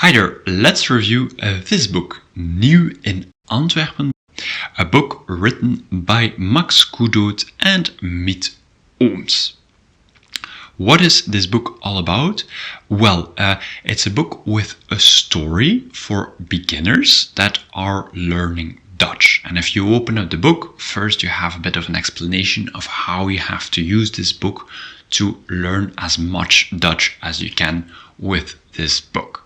Hi there, let's review this book, Nieuw in Antwerpen, a book written by Max Kudoot and Miet Ooms. What is this book all about? Well, it's a book with a story for beginners that are learning Dutch. And if you open up the book, first you have a bit of an explanation of how you have to use this book to learn as much Dutch as you can with this book.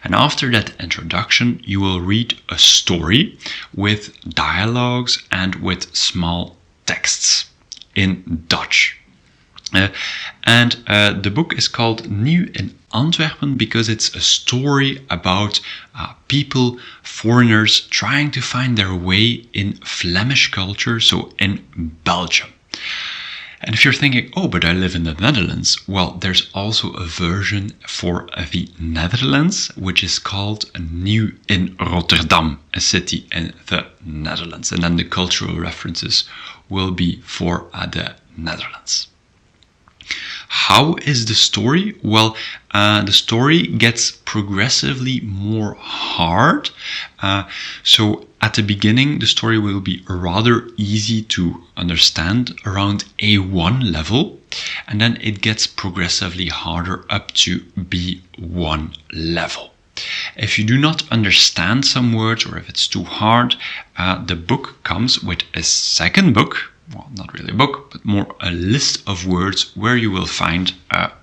And after that introduction, you will read a story with dialogues and with small texts in Dutch. The book is called Nieuw in Antwerpen because it's a story about people, foreigners, trying to find their way in Flemish culture, so in Belgium. And if you're thinking, oh, but I live in the Netherlands, well, there's also a version for the Netherlands, which is called Nieuw in Rotterdam, a city in the Netherlands. And then the cultural references will be for the Netherlands. How is the story? Well, the story gets progressively more hard. So at the beginning, the story will be rather easy to understand, around A1 level, and then it gets progressively harder up to B1 level. If you do not understand some words or if it's too hard, the book comes with a second book. Well, not really a book, but more a list of words where you will find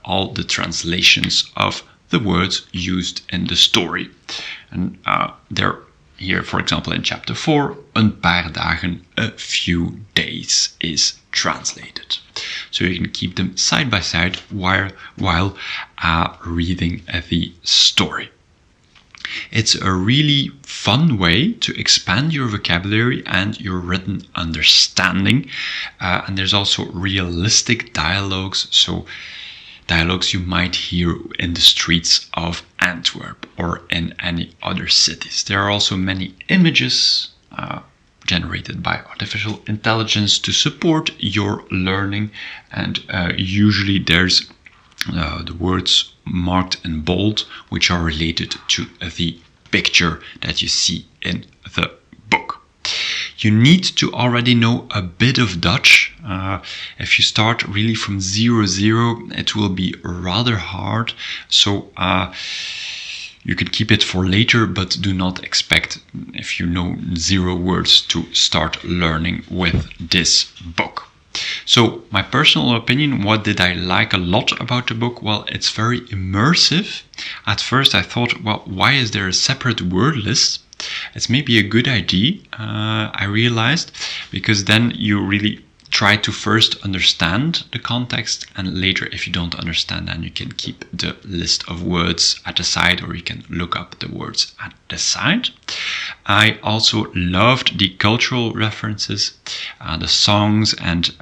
all the translations of the words used in the story. And they're here, for example, in chapter 4, een paar dagen, a few days is translated. So you can keep them side by side while reading the story. It's a really fun way to expand your vocabulary and your written understanding. And there's also realistic dialogues, so dialogues you might hear in the streets of Antwerp or in any other cities. There are also many images generated by artificial intelligence to support your learning. And usually there's the words marked in bold, which are related to the picture that you see in the book. You need to already know a bit of Dutch. If you start really from 0, it will be rather hard. So you can keep it for later, but do not expect, if you know 0 words, to start learning with this book. So my personal opinion, what did I like a lot about the book? Well, it's very immersive. At first I thought, well, why is there a separate word list? It's maybe a good idea, I realized, because then you really try to first understand the context, and later if you don't understand, then you can keep the list of words at the side, or you can look up the words at the side. I also loved the cultural references, the songs, and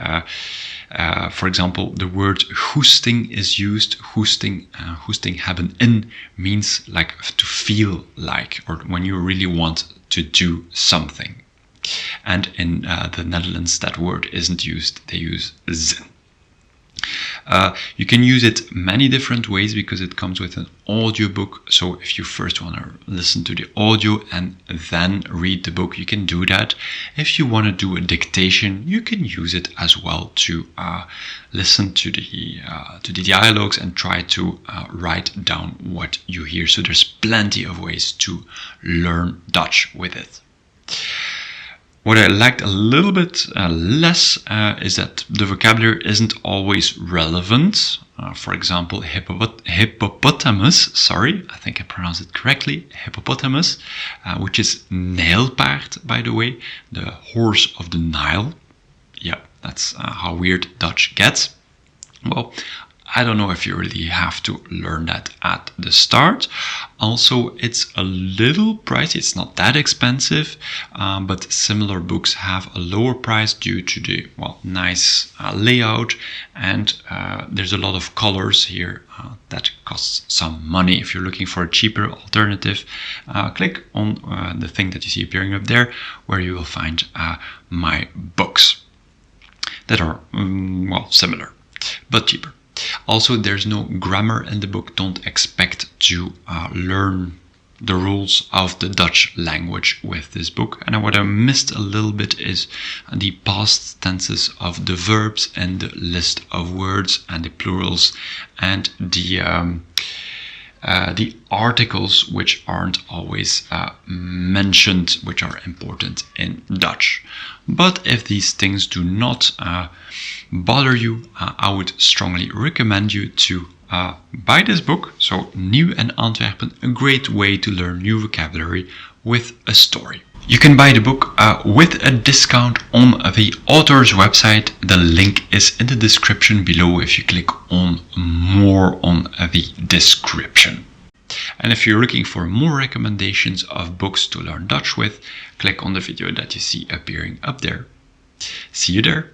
for example, the word goesting is used. Goesting hebben in means like to feel like, or when you really want to do something. And in the Netherlands, that word isn't used. They use zin. You can use it many different ways because it comes with an audiobook. So if you first want to listen to the audio and then read the book, you can do that. If you want to do a dictation, you can use it as well to listen to the dialogues and try to write down what you hear. So there's plenty of ways to learn Dutch with it. What I liked a little bit less is that the vocabulary isn't always relevant. For example, hippopotamus, sorry, I think I pronounced it correctly, hippopotamus, which is Nijlpaard, by the way, the horse of the Nile. Yeah, that's how weird Dutch gets. Well, I don't know if you really have to learn that at the start. Also, it's a little pricey. It's not that expensive, but similar books have a lower price due to the nice layout, and there's a lot of colors here that costs some money. If you're looking for a cheaper alternative, click on the thing that you see appearing up there, where you will find my books that are similar but cheaper. Also, there's no grammar in the book. Don't expect to learn the rules of the Dutch language with this book. And what I missed a little bit is the past tenses of the verbs and the list of words and the plurals and the articles, which aren't always mentioned, which are important in Dutch. But if these things do not bother you, I would strongly recommend you to buy this book. So Nieuw in Antwerpen, a great way to learn new vocabulary with a story. You can buy the book with a discount on the author's website. The link is in the description below if you click on more on the description. And if you're looking for more recommendations of books to learn Dutch with, click on the video that you see appearing up there. See you there.